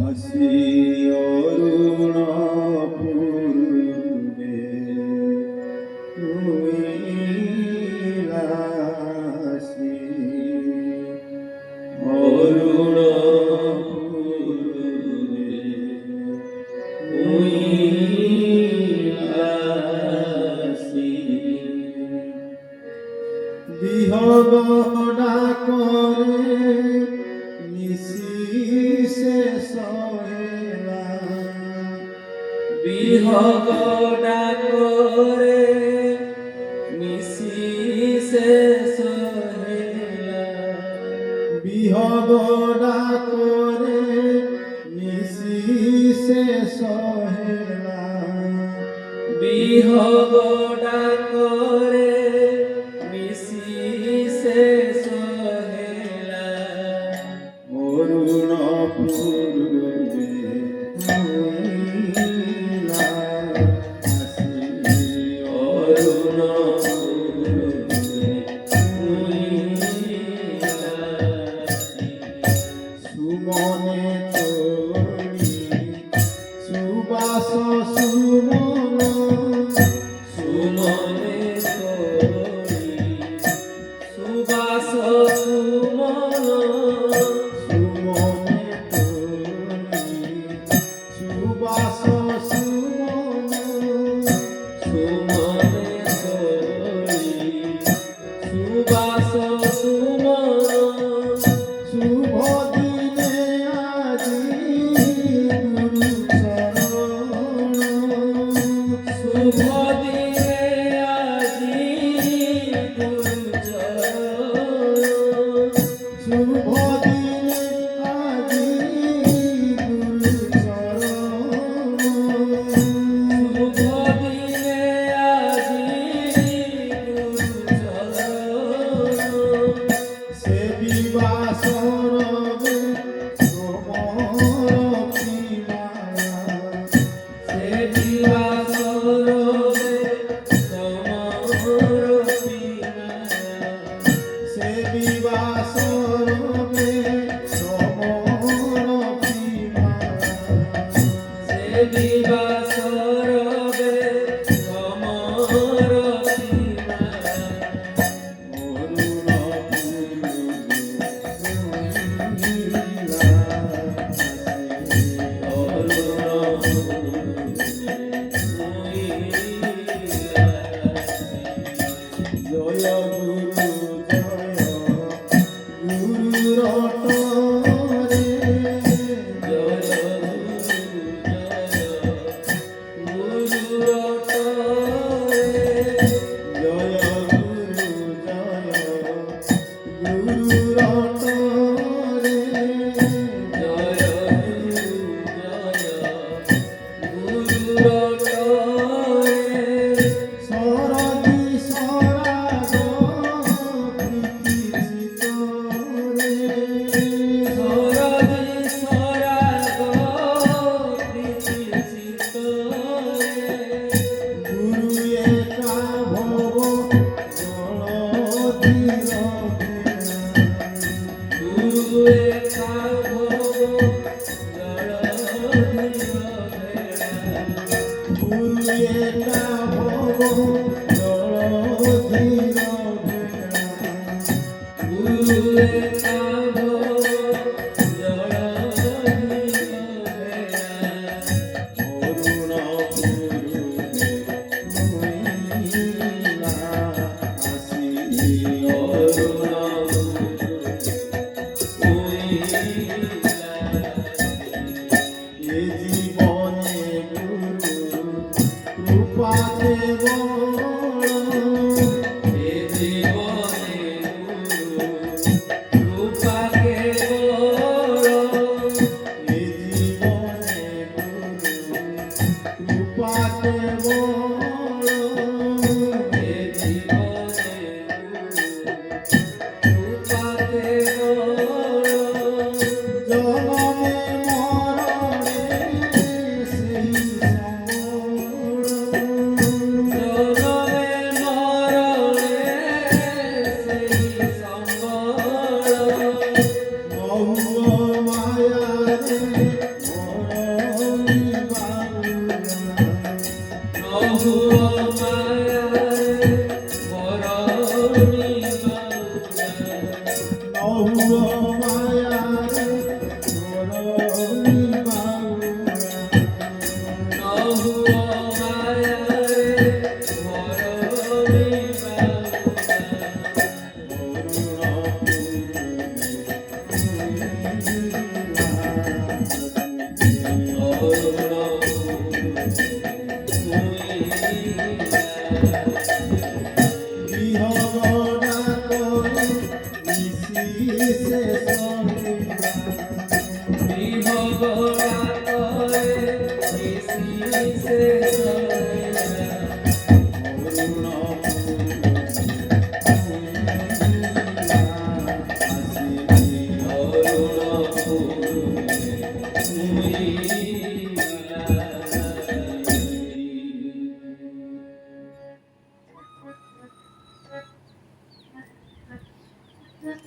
আসি অরুণ পূর্বে আসি অরুণ আসি বিহগ ডাকরে নিশিষে সহেলা বিহগ ডাকরে নিশিষে সহেলা বিহগ ডাকরে নিশিষে সহেলা বিহগ ডাকরে নিশিষে সহেলা অরুণ পূর্বে অরুণ সুমনে তোরি সুবাস সুমন সুমনে তোরি সুবাস সুমন সুমনে তোরি সুবাস সুমন সুমনে তোরি সুবাস সুমন শুভ দিনে আজি গুরু চরণ শুভ দিনে আজি গুরু চরণ শুভ দিনে আজি গুরু চরণ শুভ দিনে আজি গুরু চরণ সেবিবা সরবে তোমর প্রিমায়া সেবিবা সরবে তমর পিনায়া সেবিবা সরবে তোমর প্রিমায়া সেবিবা সরবে তমর পিনায়া জীবনে গুরু কৃপা দেব নহুর মায়ারে মরণি বাউলা নহু মায়ারে মরণি বাউলা নহুর মায়ারে মরণি বাউলা নহু মায়ারে মরণি বাউলা বিহগনা করে নিশিসে সঙ্গীরা বিহগরা করে নিশিসে সরেলা অরুণ ফুল